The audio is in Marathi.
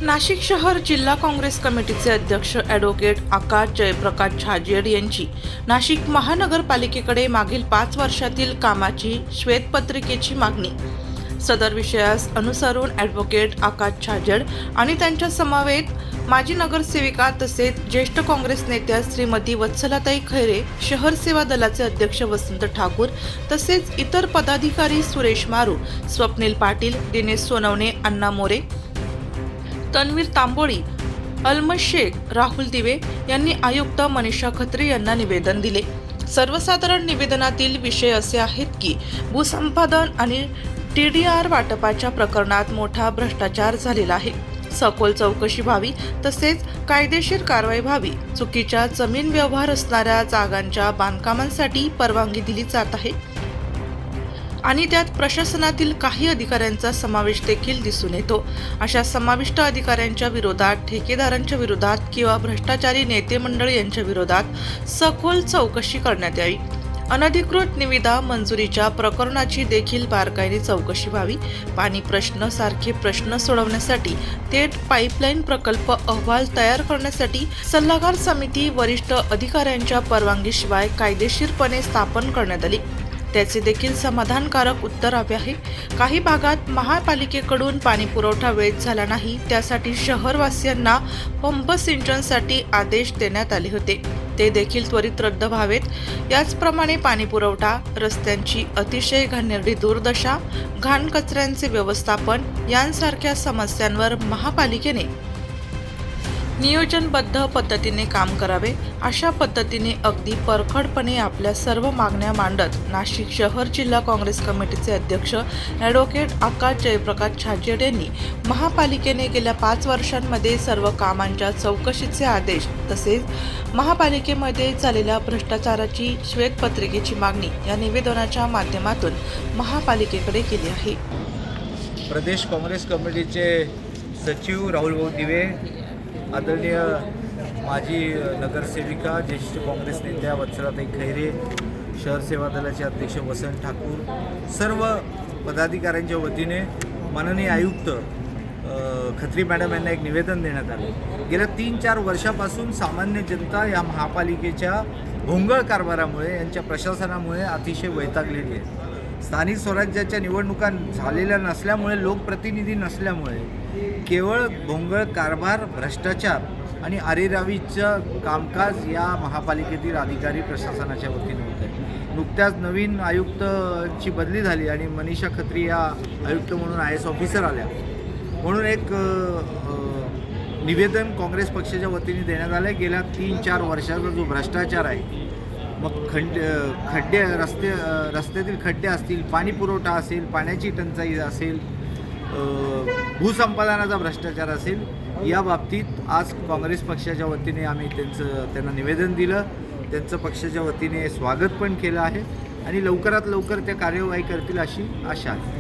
नाशिक शहर जिल्हा काँग्रेस कमिटीचे अध्यक्ष ॲडव्होकेट आकाश जयप्रकाश छाजेड यांची नाशिक महानगरपालिकेकडे मागील 5 वर्षातील कामाची श्वेतपत्रिकेची मागणी। सदर विषयास अनुसरून ॲडव्होकेट आकाश छाजेड आणि त्यांच्या समवेत माजी नगरसेविका तसेच ज्येष्ठ काँग्रेस नेत्या श्रीमती वत्सलाताई खैरे, शहर सेवा दलाचे अध्यक्ष वसंत ठाकूर तसेच इतर पदाधिकारी सुरेश मारू, स्वप्नील पाटील, दिनेश सोनवणे, अण्णा मोरे, तन्वीर तांबोळी, अल्मज शेख, राहुल दिवे यांनी आयुक्त मनीषा खत्री यांना निवेदन दिले। सर्वसाधारण निवेदनातील विषय असे आहेत की भूसंपादन आणि TDR वाटपाच्या प्रकरणात मोठा भ्रष्टाचार झालेला आहे। सखोल चौकशी व्हावी तसेच कायदेशीर कारवाई व्हावी। चुकीच्या जमीन व्यवहार असणाऱ्या जागांच्या बांधकामांसाठी परवानगी दिली जात आहे आणि त्यात प्रशासनातील काही अधिकाऱ्यांचा समावेश देखील दिसून येतो। अशा समाविष्ट अधिकाऱ्यांच्या विरोधात, ठेकेदारांच्या विरोधात किंवा भ्रष्टाचारी नेते मंडळी यांच्या विरोधात सखोल चौकशी करण्यात यावी। अनधिकृत निविदा मंजुरीच्या प्रकरणाची देखील बारकाईने चौकशी व्हावी। पाणी प्रश्न सारखे प्रश्न सोडवण्यासाठी थेट पाईपलाईन प्रकल्प अहवाल तयार करण्यासाठी सल्लागार समिती वरिष्ठ अधिकाऱ्यांच्या परवानगीशिवाय कायदेशीरपणे स्थापन करण्यात आली। त्याचे देखील समाधानकारक उत्तर हवे आहे। काही भागात महापालिकेकडून पाणी पुरवठा वेळेत झाला नाही, त्यासाठी शहरवासियांना पंप सिंचनसाठी आदेश देण्यात आले होते, ते देखील त्वरित रद्द व्हावेत। याचप्रमाणे पाणी पुरवठा, रस्त्यांची अतिशय घाणेरडी दुर्दशा, घाण कचऱ्यांचे व्यवस्थापन यांसारख्या समस्यांवर महापालिकेने नियोजनबद्ध पद्धतीने काम करावे। अशा पद्धतीने अगदी परखडपणे आपल्या सर्व मागण्या मांडत नाशिक शहर जिल्हा काँग्रेस कमिटीचे अध्यक्ष ॲडव्होकेट आकाश जयप्रकाश छाजेड यांनी महापालिकेने गेल्या 5 वर्षांमध्ये सर्व कामांच्या चौकशीचे आदेश तसेच महापालिकेमध्ये झालेल्या भ्रष्टाचाराची श्वेतपत्रिकेची मागणी या निवेदनाच्या माध्यमातून महापालिकेकडे केली आहे। प्रदेश काँग्रेस कमिटीचे सचिव राहुल भाऊ दिवे, आदरणीय माजी नगरसेविका ज्येष्ठ काँग्रेस नेत्या वत्सलाताई खैरे, शहर सेवा दलाचे अध्यक्ष वसंत ठाकूर, सर्व पदाधिकाऱ्यांच्या वतीने माननीय आयुक्त खत्री मॅडम यांना एक निवेदन देण्यात आले। गेल्या 3-4 वर्षापासून सामान्य जनता या महापालिकेच्या भोंगळ कारभारामुळे, यांच्या प्रशासनामुळे अतिशय वैतागलेली आहे। स्थानिक स्वराज्याच्या निवडणुका झालेल्या नसल्यामुळे, लोकप्रतिनिधी नसल्यामुळे केवळ भोंगळ कारभार, भ्रष्टाचार आणि अरेरावीचं कामकाज या महापालिकेतील अधिकारी प्रशासनाच्या वतीने होत आहे। नुकत्याच नवीन आयुक्तची बदली झाली आणि मनीषा खत्री या आयुक्त म्हणून IAS ऑफिसर आल्या, म्हणून एक निवेदन काँग्रेस पक्षाच्या वतीने देण्यात आलं आहे। गेल्या 3-4 वर्षाचा जो भ्रष्टाचार आहे, मग खड्डे रस्त्यातील खड्डे असतील, पाणी पुरवठा असेल, पाण्याची टंचाई असेल, भूसंपादनाचा भ्रष्टाचार असेल, या बाबतीत आज काँग्रेस पक्षाच्या वतीने आम्ही त्यांना निवेदन दिलं। त्यांचं पक्षाच्या वतीने स्वागत पण केलं आहे आणि लवकरात लवकर त्या कार्यवाही करतील अशी आशा आहे।